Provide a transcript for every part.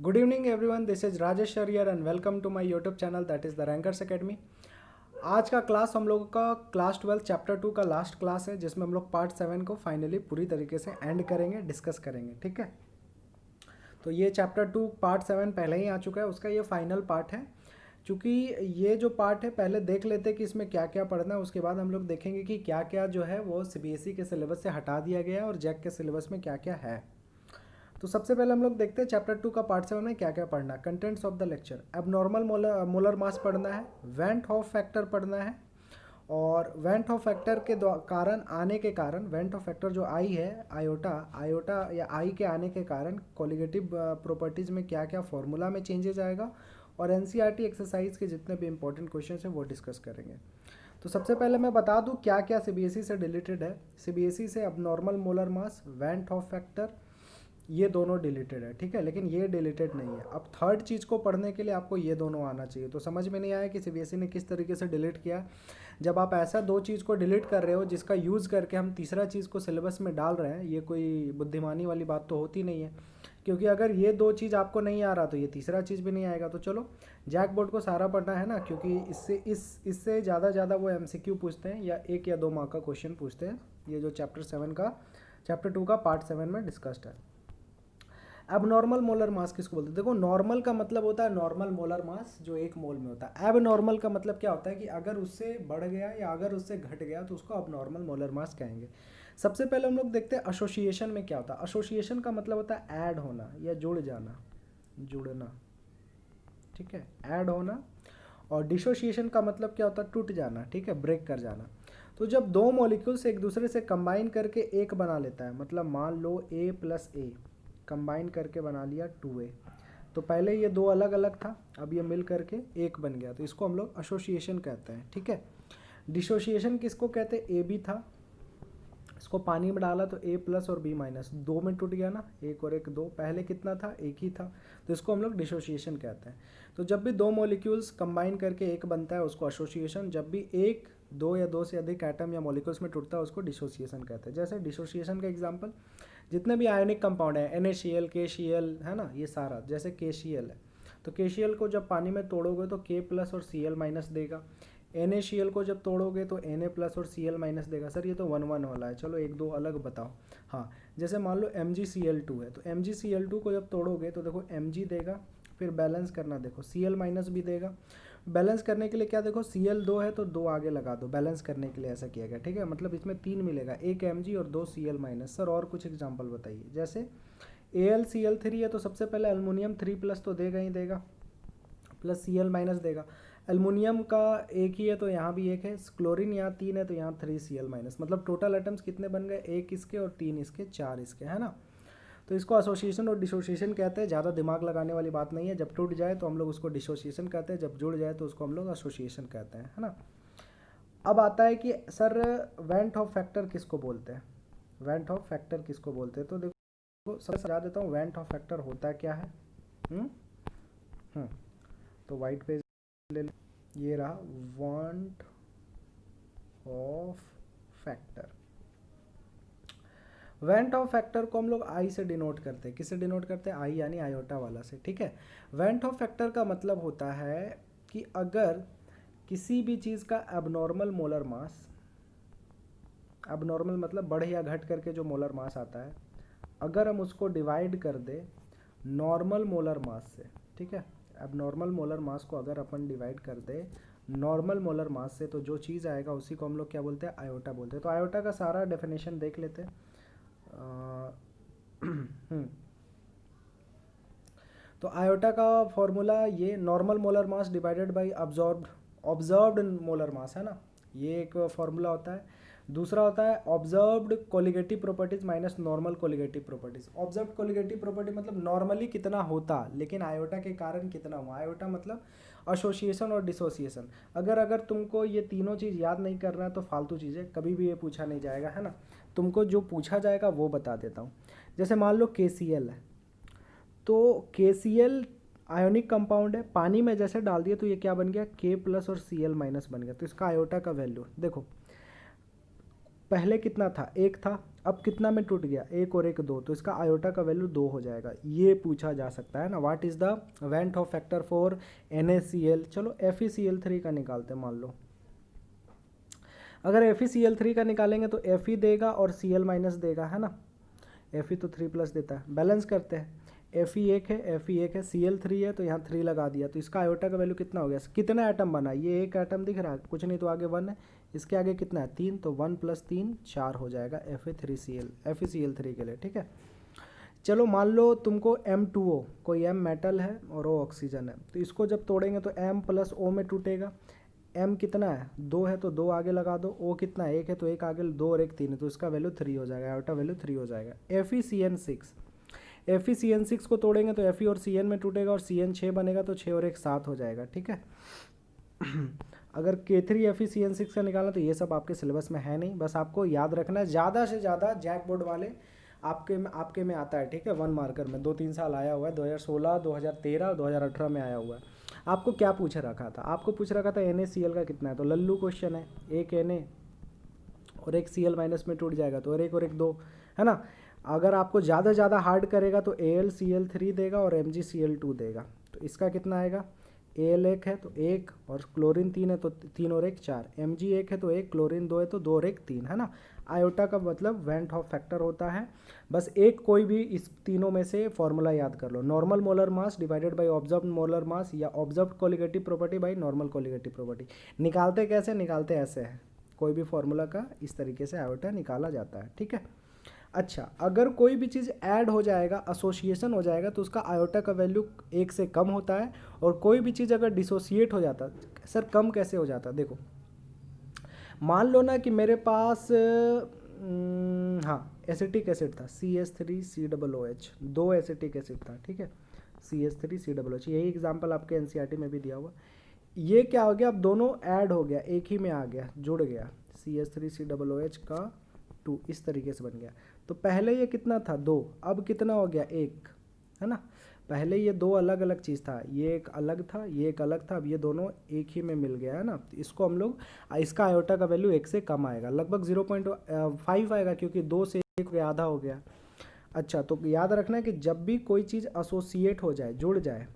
Good evening everyone, this is Rajesh Shariyar and welcome to my YouTube channel that is the Rankers Academy। आज का class हम लोगों का class 12 chapter 2 का last class है जिसमें हम लोग पार्ट 7 को फाइनली पूरी तरीके से एंड करेंगे, डिस्कस करेंगे। ठीक है, तो ये चैप्टर 2 पार्ट 7 पहले ही आ चुका है, उसका ये फाइनल पार्ट है। चूँकि ये जो पार्ट है पहले देख लेते हैं कि इसमें क्या क्या पढ़ना है, उसके बाद हम लोग देखेंगे कि क्या क्या जो है वो सीबीएसई के सिलेबस से हटा दिया गया है और जैक के सिलेबस में क्या क्या है। तो सबसे पहले हम लोग देखते हैं चैप्टर 2 का पार्ट 7 में क्या क्या पढ़ना है। Contents of the lecture, abnormal molar mass पढ़ना है, वेंट हॉफ फैक्टर पढ़ना है, और वेंट ऑफ फैक्टर के कारण आने के कारण वेंट ऑफ फैक्टर जो आई है आयोटा या आई के आने के कारण कोलिगेटिव प्रॉपर्टीज़ में क्या क्या फॉर्मूला में चेंजेस आएगा, और एनसीईआरटी एक्सरसाइज के जितने भी इंपॉर्टेंट क्वेश्चन हैं वो डिस्कस करेंगे। तो सबसे पहले मैं बता दूं क्या क्या सीबीएसई से डिलीटेड है। सीबीएसई से abnormal molar mass, went of factor, ये दोनों डिलीटेड है। ठीक है, लेकिन ये डिलीटेड नहीं है। अब थर्ड चीज़ को पढ़ने के लिए आपको ये दोनों आना चाहिए। तो समझ में नहीं आया कि सीबीएसई ने किस तरीके से डिलीट किया। जब आप ऐसा दो चीज़ को डिलीट कर रहे हो जिसका यूज़ करके हम तीसरा चीज़ को सिलेबस में डाल रहे हैं, ये कोई बुद्धिमानी वाली बात तो होती नहीं है। क्योंकि अगर ये दो चीज़ आपको नहीं आ रहा तो ये तीसरा चीज़ भी नहीं आएगा। तो चलो, जैक बोर्ड को सारा पढ़ना है ना, क्योंकि इससे ज़्यादा वो एमसीक्यू पूछते हैं या 1 या 2 मार्क का क्वेश्चन पूछते हैं। ये जो चैप्टर 2 का पार्ट 7 में डिस्कस्ड है। अब नॉर्मल मोलर मास किसको बोलते हैं? देखो, नॉर्मल का मतलब होता है नॉर्मल मोलर मास जो 1 मोल में होता है। अब नॉर्मल का मतलब क्या होता है कि अगर उससे बढ़ गया या अगर उससे घट गया तो उसको अब नॉर्मल मोलर मास कहेंगे। सबसे पहले हम लोग देखते हैं एसोसिएशन में क्या होता है। एसोसिएशन का मतलब होता है ऐड होना या जुड़ जाना, जुड़ना। ठीक है, ऐड होना। और डिसोसिएशन का मतलब क्या होता है? टूट जाना। ठीक है, ब्रेक कर जाना। तो जब दो मॉलिक्यूल्स एक दूसरे से कंबाइन करके एक बना लेता है, मतलब मान लो A प्लस ए कंबाइन करके बना लिया 2A, तो पहले ये दो अलग अलग था, अब ये मिल करके एक बन गया, तो इसको हम लोग एसोसिएशन कहते हैं। ठीक है, डिसोसिएशन किसको कहते हैं? ए बी था, इसको पानी में डाला तो A प्लस और B माइनस, दो में टूट गया ना, एक और एक दो, पहले कितना था? एक ही था, तो इसको हम लोग डिसोसिएशन कहते हैं। तो जब भी दो मॉलिक्यूल्स कंबाइन करके एक बनता है उसको एसोसिएशन, जब भी एक, दो या दो से अधिक एटम या मॉलिक्यूल्स में टूटता है उसको डिसोसिएशन कहते हैं। जैसे डिसोसिएशन का एग्जांपल जितने भी आयनिक कंपाउंड है, NaCl, KCl है ना, ये सारा, जैसे KCl है तो KCl को जब पानी में तोड़ोगे तो K प्लस और Cl माइनस देगा। NaCl को जब तोड़ोगे तो Na प्लस और Cl माइनस देगा। सर ये तो 1 1 वाला है, चलो एक दो अलग बताओ। हाँ, जैसे मान लो MgCl2 है तो MgCl2 को जब तोड़ोगे तो देखो Mg देगा, फिर बैलेंस करना, देखो Cl माइनस भी देगा। बैलेंस करने के लिए क्या, देखो Cl2 है तो 2 आगे लगा दो, बैलेंस करने के लिए ऐसा किया गया। ठीक है, मतलब इसमें 3 मिलेगा, एक Mg और 2 Cl माइनस। सर और कुछ एग्जांपल बताइए। जैसे AlCl3 है तो सबसे पहले एल्युमिनियम 3 प्लस तो देगा ही देगा, प्लस Cl माइनस देगा। एल्युमिनियम का एक ही है तो यहाँ भी एक है, क्लोरीन यहाँ 3 है तो यहाँ 3 Cl माइनस। मतलब टोटल एटम्स कितने बन गए? एक इसके और 3 इसके, 4 इसके, है ना। तो इसको एसोसिएशन और डिसोसिएशन कहते हैं। ज़्यादा दिमाग लगाने वाली बात नहीं है। जब टूट जाए तो हम लोग उसको डिसोसिएशन कहते हैं, जब जुड़ जाए तो उसको हम लोग एसोसिएशन कहते हैं, है ना। अब आता है कि सर वेंट ऑफ फैक्टर किसको बोलते हैं? वेंट ऑफ फैक्टर किसको बोलते हैं? तो देखो सर समझा देता हूँ वेंट ऑफ फैक्टर होता क्या है। हम्म हम्म तो वाइट पेज ले लो, ये रहा want of factor. Went of factor को हम लोग आई से डिनोट करते हैं। किससे डिनोट करते हैं? आई यानी आयोटा वाला से। ठीक है, वेंट ऑफ फैक्टर का मतलब होता है कि अगर किसी भी चीज़ का एबनॉर्मल मोलर मास, एबनॉर्मल मतलब बढ़ या घट करके जो मोलर मास आता है, अगर हम उसको डिवाइड कर दे नॉर्मल मोलर मास से, ठीक है, एबनॉर्मल मोलर मास को अगर अपन डिवाइड कर दे नॉर्मल मोलर मास से, तो जो चीज़ आएगा उसी को हम लोग क्या बोलते हैं? आयोटा बोलते हैं। तो आयोटा का सारा डेफिनेशन देख लेते हैं। तो आयोटा का फॉर्मूला ये normal molar mass divided by observed molar मास है ना, ये एक फॉर्मूला होता है। दूसरा होता है observed colligative properties minus normal colligative properties. Observed colligative property मतलब नॉर्मली कितना होता लेकिन आयोटा के कारण कितना हुआ। आयोटा मतलब एसोसिएशन और डिसोसिएशन। अगर तुमको ये तीनों चीज़ याद नहीं करना है तो फालतू चीज़ें कभी भी ये पूछा नहीं जाएगा, है ना। तुमको जो पूछा जाएगा वो बता देता हूँ। जैसे मान लो KCl है तो KCl आयोनिक कंपाउंड है, पानी में जैसे डाल दिया तो ये क्या बन गया? K प्लस और Cl माइनस बन गया। तो इसका आयोटा का वैल्यू देखो, पहले कितना था, एक था, अब कितना में टूट गया, एक और एक दो, तो इसका आयोटा का वैल्यू 2 हो जाएगा। ये पूछा जा सकता है ना, what is the went of factor for NaCl। चलो FeCl3 का निकालते हैं। मान लो अगर FeCl3 का निकालेंगे तो Fe देगा और Cl माइनस देगा, है ना। Fe तो 3 प्लस देता है, बैलेंस करते हैं। Fe एक है, Fe एक है, Cl3 है, तो यहाँ 3 लगा दिया, तो इसका आयोटा का वैल्यू कितना हो गया, कितना एटम बना, ये एक एटम दिख रहा है, कुछ नहीं तो आगे 1 है, इसके आगे कितना है 3, तो 1 + 3 4 हो जाएगा FeCl3 के लिए, ठीक है। चलो मान लो तुमको M2O, कोई M मेटल है और O ऑक्सीजन है, तो इसको जब तोड़ेंगे तो M + O में टूटेगा। M कितना है, 2 है, तो 2 आगे लगा दो। O कितना है, 1 है, तो 1 आगे, 2 और 1 3 है, तो इसका वैल्यू 3 हो जाएगा, आयोटा वैल्यू 3 हो जाएगा। FeCN6 को तोड़ेंगे तो Fe और Cn में टूटेगा और Cn 6 बनेगा, तो 6 और 1 7 हो जाएगा, ठीक है। अगर K3FeCN6 का निकालना तो ये सब आपके सिलेबस में है नहीं, बस आपको याद रखना है। ज़्यादा से ज़्यादा जैक बोर्ड वाले आपके में आता है, ठीक है। 1 मार्कर में 2-3 साल आया हुआ है, 2016, 2013, 2018 में आया हुआ है। आपको क्या पूछ रखा था, आपको पूछ रखा था NaCl का कितना है, तो लल्लू क्वेश्चन है, एक Na और एक Cl माइनस में टूट जाएगा, तो और एक 2, है ना। अगर आपको ज़्यादा हार्ड करेगा तो AlCl3 देगा और MgCl2 देगा, तो इसका कितना आएगा, Al 1 है तो 1 और क्लोरीन 3 है तो 3 और 1 4, Mg 1 है तो 1, क्लोरीन 2 है तो 2 और 1 3, है ना। आयोटा का मतलब वेंट ऑफ फैक्टर होता है। बस एक कोई भी इस तीनों में से फॉर्मूला याद कर लो, normal molar mass divided by observed molar mass या observed colligative property by normal colligative property. निकालते कैसे, निकालते ऐसे है, कोई भी फॉर्मूला का इस तरीके से आयोटा निकाला जाता है, ठीक है। अच्छा, अगर कोई भी चीज़ ऐड हो जाएगा, एसोसिएशन हो जाएगा, तो उसका आयोटा का वैल्यू 1 से कम होता है। और कोई भी चीज़ अगर डिसोसिएट हो जाता, सर कम कैसे हो जाता, देखो मान लो ना कि मेरे पास हाँ एसिटिक एसिड था, CH3COOH, 2 एसिटिक एसिड था, ठीक है, CH3COOH, यही एग्जाम्पल आपके NCERT में भी दिया हुआ। ये क्या हो गया, अब दोनों ऐड हो गया, एक ही में आ गया, जुड़ गया, CH3COOH का 2 इस तरीके से बन गया। तो पहले ये कितना था 2, अब कितना हो गया 1, है ना। पहले ये 2 अलग अलग चीज़ था, ये एक अलग था, ये एक अलग था, अब ये दोनों एक ही में मिल गया, है ना। तो इसको हम लोग, इसका आयोटा का वैल्यू 1 से कम आएगा, लगभग 0.5 आएगा, क्योंकि 2 से 1 आधा हो गया। अच्छा, तो याद रखना है कि जब भी कोई चीज़ एसोसिएट हो जाए, जुड़ जाए,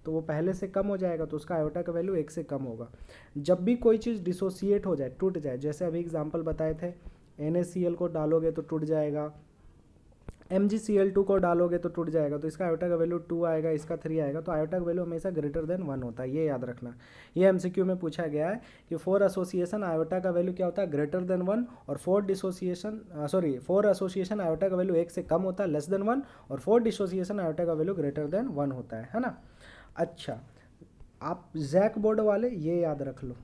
तो वो पहले से कम हो जाएगा, तो उसका आयोटा का वैल्यू 1 से कम होगा। जब भी कोई चीज़ डिसोसिएट हो जाए, टूट जाए, जैसे अभी एग्जाम्पल बताए थे, NaCl को डालोगे तो टूट जाएगा, MgCl2 को डालोगे तो टूट जाएगा, तो इसका आयोटा का वैल्यू 2 आएगा, इसका 3 आएगा, तो आयोटा का वैल्यू हमेशा ग्रेटर देन 1 होता है, ये याद रखना। ये MCQ में पूछा गया है कि फॉर एसोसिएशन आयोटा का वैल्यू क्या होता है, ग्रेटर देन 1, और फॉर एसोसिएशन आयोटा का वैल्यू 1 से कम होता है, लेस देन 1, और फॉर डिसोसिएशन आयोटा का वैल्यू ग्रेटर देन 1 होता है ना। अच्छा, आप जैक बोर्ड वाले ये याद रख लो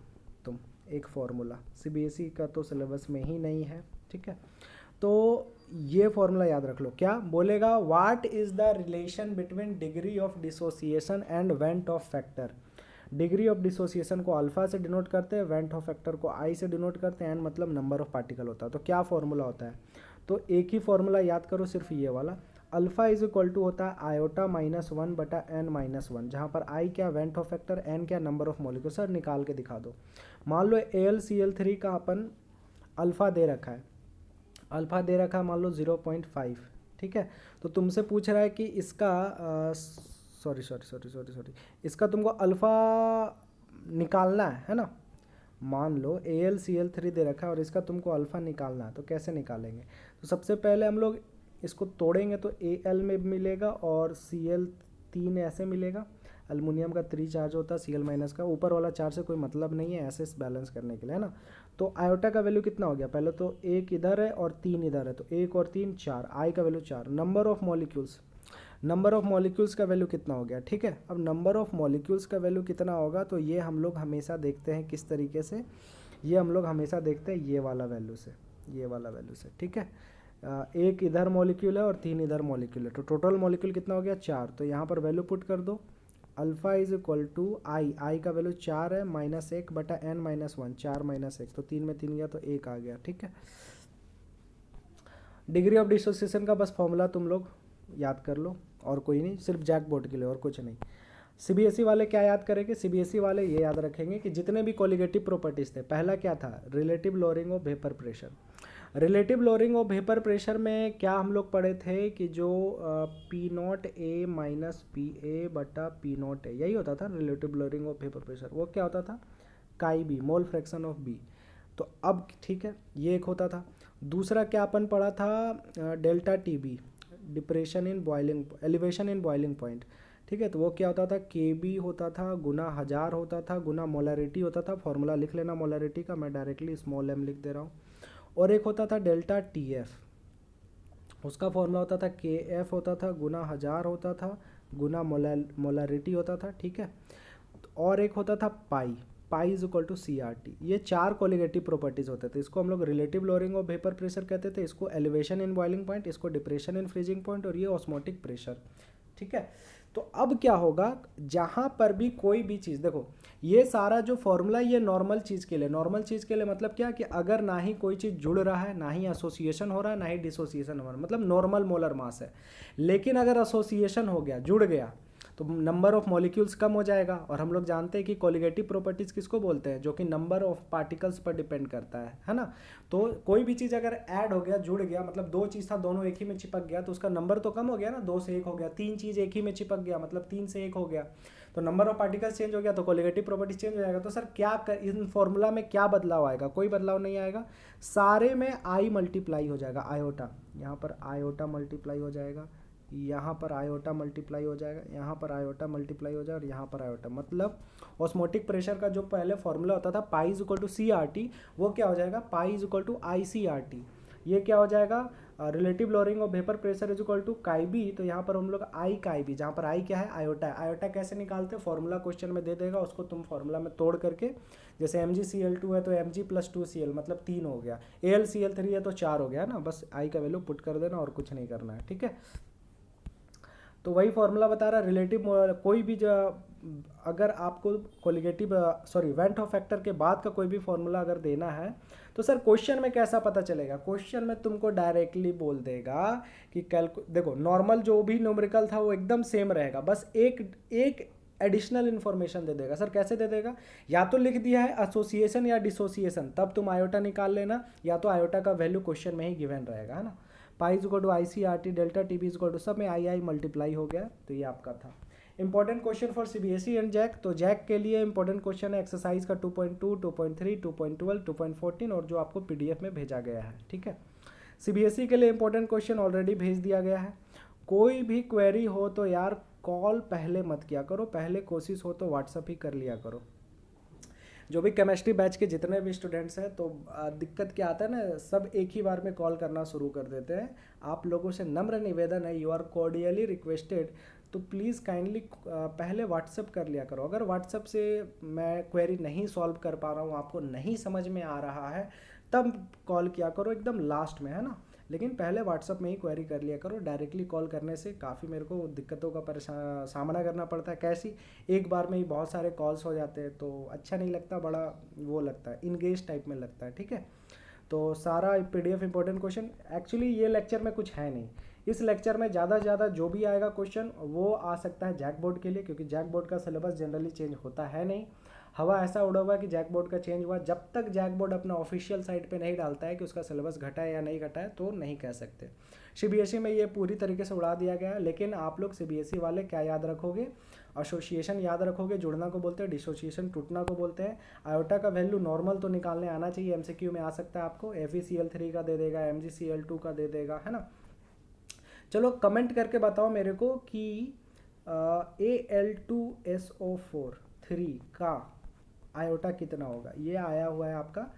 तुम, एक फॉर्मूला, CBSE का तो सिलेबस में ही नहीं है, ठीक है। तो ये फॉर्मूला याद रख लो, क्या बोलेगा, what is the relation between degree of dissociation and went of factor. Degree of dissociation को अल्फा से डिनोट करते हैं, वेंट ऑफ फैक्टर को I से डिनोट करते हैं, एंड मतलब नंबर ऑफ पार्टिकल होता है। तो क्या फॉर्मूला होता है, तो एक ही फॉर्मूला याद करो, सिर्फ ये वाला, अल्फा इज इक्वल टू होता है आयोटा -1/n-1, जहाँ पर I क्या वेंट ऑफ फैक्टर, n क्या नंबर ऑफ मॉलिक्यूल। सर निकाल के दिखा दो। मान लो AlCl3 का अपन अल्फा दे रखा है, मान लो 0.5, ठीक है। तो तुमसे पूछ रहा है कि इसका सॉरी इसका तुमको अल्फ़ा निकालना है ना। मान लो AlCl3 दे रखा है और इसका तुमको अल्फ़ा निकालना है, तो कैसे निकालेंगे, तो सबसे पहले हम लोग इसको तोड़ेंगे तो Al में मिलेगा और Cl3 ऐसे मिलेगा, एल्युमिनियम का 3 चार्ज होता है, Cl माइनस का, ऊपर वाला चार्ज से कोई मतलब नहीं है, ऐसे बैलेंस करने के लिए, है ना। तो आयोटा का वैल्यू कितना हो गया, पहले तो 1 इधर है और 3 इधर है, तो 1 और 3 4, I का वैल्यू 4। नंबर ऑफ मॉलिक्यूल्स का वैल्यू कितना हो गया, ठीक है। अब नंबर ऑफ मॉलिक्यूल्स का वैल्यू कितना होगा, तो ये हम लोग हमेशा देखते हैं किस तरीके से, ये हम लोग हमेशा देखते हैं ये वाला वैल्यू से, ठीक है। 1 इधर मॉलिक्यूल है और 3 इधर मॉलिक्यूल है, तो टोटल मॉलिक्यूल कितना हो गया 4। तो यहाँ पर वैल्यू पुट कर दो, alpha is equal to I का वैल्यू 4 है, -1/n-1, 4 - 1, तो 3 में 3 गया तो 1 आ गया, ठीक है। डिग्री ऑफ डिसोसिएशन का बस फॉर्मूला तुम लोग याद कर लो, और कोई नहीं, सिर्फ जैक बोर्ड के लिए, और कुछ नहीं। CBSE वाले क्या याद करेंगे, CBSE वाले ये याद रखेंगे कि जितने भी कोलिगेटिव प्रॉपर्टीज़ थे, पहला क्या था, relative lowering of vapour pressure, relative lowering of vapour pressure में क्या हम लोग पढ़े थे कि जो P naught A minus P A बटा पी नॉट ए, यही होता था relative lowering of vapour pressure. वो क्या होता था, chi B, mole fraction of B. तो अब ठीक है, ये एक होता था। दूसरा क्या अपन पढ़ा था, delta T B, depression in boiling, elevation in boiling point. ठीक है, तो वो क्या होता था, के बी होता था गुना 1000 होता था गुना मोलरिटी होता था। फॉर्मूला लिख लेना मोलरिटी का, मैं डायरेक्टली स्मॉल एम लिख दे रहा हूँ। और एक होता था डेल्टा टी एफ, उसका फॉर्मूला होता था के एफ होता था गुना 1000 होता था गुना मोलरिटी होता था। ठीक है, और एक होता था pi, pi is equal to C R T. ये 4 कोलिगेटिव प्रॉपर्टीज होते थे। इसको हम लोग relative lowering of vapour pressure कहते थे, इसको एलिवेशन इन बॉइलिंग पॉइंट, इसको डिप्रेशन इन फ्रीजिंग पॉइंट, और ये ऑस्मोटिक प्रेशर। ठीक है, तो अब क्या होगा, जहाँ पर भी कोई भी चीज़, देखो ये सारा जो फॉर्मूला ये नॉर्मल चीज़ के लिए, नॉर्मल चीज़ के लिए मतलब क्या कि अगर ना ही कोई चीज़ जुड़ रहा है, ना ही एसोसिएशन हो रहा है, ना ही डिसोसिएशन हो रहा है, मतलब नॉर्मल मोलर मास है। लेकिन अगर एसोसिएशन हो गया, जुड़ गया, तो नंबर ऑफ मॉलिक्यूल्स कम हो जाएगा। और हम लोग जानते हैं कि कोलिगेटिव प्रॉपर्टीज़ किसको बोलते हैं, जो कि नंबर ऑफ पार्टिकल्स पर डिपेंड करता है ना। तो कोई भी चीज़ अगर ऐड हो गया, जुड़ गया, मतलब 2 चीज़ था दोनों एक ही में चिपक गया, तो उसका नंबर तो कम हो गया ना, 2 से 1 हो गया। 3 चीज़ एक ही में चिपक गया, मतलब 3 से 1 हो गया, तो नंबर ऑफ पार्टिकल्स चेंज हो गया, तो कोलिगेटिव प्रॉपर्टीज चेंज हो जाएगा। तो सर क्या इन फॉर्मूला में क्या बदलाव आएगा, कोई बदलाव नहीं आएगा। सारे में आई मल्टीप्लाई हो जाएगा, आयोटा, यहाँ पर आयोटा मल्टीप्लाई हो जाएगा, यहाँ पर आयोटा मल्टीप्लाई हो जाएगा, यहाँ पर आयोटा मल्टीप्लाई हो जाएगा, और यहाँ पर आयोटा। मतलब ऑस्मोटिक प्रेशर का जो पहले फॉर्मूला होता था pi is equal to C R T, वो क्या हो जाएगा, pi is equal to i C R T. ये क्या हो जाएगा, relative lowering of vapour pressure is equal to chi B. तो यहाँ पर हम लोग आई काई बी, जहाँ पर आई क्या है, आयोटा है। आयोटा कैसे निकालते हैं, फॉर्मूला क्वेश्चन में दे देगा, उसको तुम फॉर्मूला में तोड़ करके, जैसे MgCl2 है तो Mg+2Cl मतलब 3 हो गया, AlCl3 है तो 4 हो गया ना, बस आई का वैल्यू पुट कर देना और कुछ नहीं करना है। ठीक है, तो वही फॉर्मूला बता रहा है रिलेटिव, कोई भी अगर आपको कोलिगेटिव वेंट ऑफ फैक्टर के बाद का कोई भी फॉर्मूला अगर देना है, तो सर क्वेश्चन में कैसा पता चलेगा, क्वेश्चन में तुमको डायरेक्टली बोल देगा कि देखो नॉर्मल जो भी न्यूमेरिकल था वो एकदम सेम रहेगा, बस एक एडिशनल इन्फॉर्मेशन दे देगा। सर कैसे दे देगा, या तो लिख दिया है एसोसिएशन या डिसोसिएशन, तब तुम आयोटा निकाल लेना, या तो आयोटा का वैल्यू क्वेश्चन में ही गिवन रहेगा, है ना। Pi is equal to i C R T, delta T B is equal to, सब में आई मल्टीप्लाई हो गया। तो ये आपका था important question for CBSE and JAC. तो जैक के लिए इंपॉर्टेंट क्वेश्चन है एक्सरसाइज का 2.2, 2.3, 2.12, 2.14 और जो आपको पीडीएफ में भेजा गया है। ठीक है, सीबीएसई के लिए इंपॉर्टेंट क्वेश्चन ऑलरेडी भेज दिया गया है। कोई भी क्वेरी हो तो यार कॉल पहले मत किया करो, पहले कोशिश हो तो व्हाट्सअप ही कर लिया करो। जो भी केमिस्ट्री बैच के जितने भी स्टूडेंट्स हैं, तो दिक्कत क्या आता है ना, सब एक ही बार में कॉल करना शुरू कर देते हैं। आप लोगों से नम्र निवेदन है, यू आर कॉर्डियली रिक्वेस्टेड, तो प्लीज़ काइंडली पहले व्हाट्सअप कर लिया करो। अगर व्हाट्सअप से मैं क्वेरी नहीं सॉल्व कर पा रहा हूँ, आपको नहीं समझ में आ रहा है, तब कॉल किया करो एकदम लास्ट में, है ना। लेकिन पहले व्हाट्सअप में ही क्वेरी कर लिया करो। डायरेक्टली कॉल करने से काफ़ी मेरे को दिक्कतों का सामना करना पड़ता है। कैसी, एक बार में ही बहुत सारे कॉल्स हो जाते हैं, तो अच्छा नहीं लगता, बड़ा वो लगता है, इंगेज टाइप में लगता है। ठीक है, तो सारा पीडीएफ इंपॉर्टेंट क्वेश्चन, एक्चुअली ये लेक्चर में कुछ है नहीं। इस लेक्चर में ज़्यादा से ज़्यादा जो भी आएगा क्वेश्चन वो आ सकता है जैक बोर्ड के लिए, क्योंकि जैक बोर्ड का सिलेबस जनरली चेंज होता है नहीं। हवा ऐसा उड़ा हुआ है कि जैक बोर्ड का चेंज हुआ, जब तक जैक बोर्ड अपना ऑफिशियल साइट पे नहीं डालता है कि उसका सिलेबस घटा है या नहीं घटा है, तो नहीं कह सकते। सीबीएसई में ये पूरी तरीके से उड़ा दिया गया है। लेकिन आप लोग सीबीएसई वाले क्या याद रखोगे, एसोसिएशन याद रखोगे, जुड़ना को बोलते हैं, डिसोसिएशन टूटना को बोलते हैं। आयोटा का वैल्यू नॉर्मल तो निकालने आना चाहिए, एमसीक्यू में आ सकता है आपको, FeCl3 का दे देगा, MgCl2 का दे देगा, है ना। चलो कमेंट करके बताओ मेरे को कि Al2SO4 3 का आयोटा कितना होगा। ये आया हुआ है आपका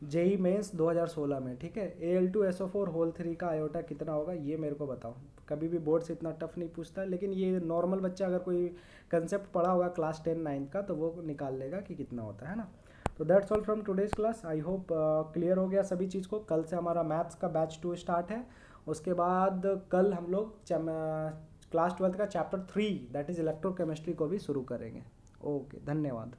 जेई मेंस 2016 में। ठीक है, Al2SO4 होल 3 का आयोटा कितना होगा, ये मेरे को बताओ। कभी भी बोर्ड से इतना टफ नहीं पूछता, लेकिन ये नॉर्मल बच्चा अगर कोई कंसेप्ट पढ़ा होगा क्लास 10 9 का, तो वो निकाल लेगा कि कितना होता है ना। तो that's all from today's class. I hope clear हो गया सभी चीज़ को। कल से हमारा मैथ्स का बैच 2 स्टार्ट है। उसके बाद कल हम लोग क्लास 12 का चैप्टर 3 दैट इज़ इलेक्ट्रोकेमिस्ट्री को भी शुरू करेंगे। ओके, धन्यवाद।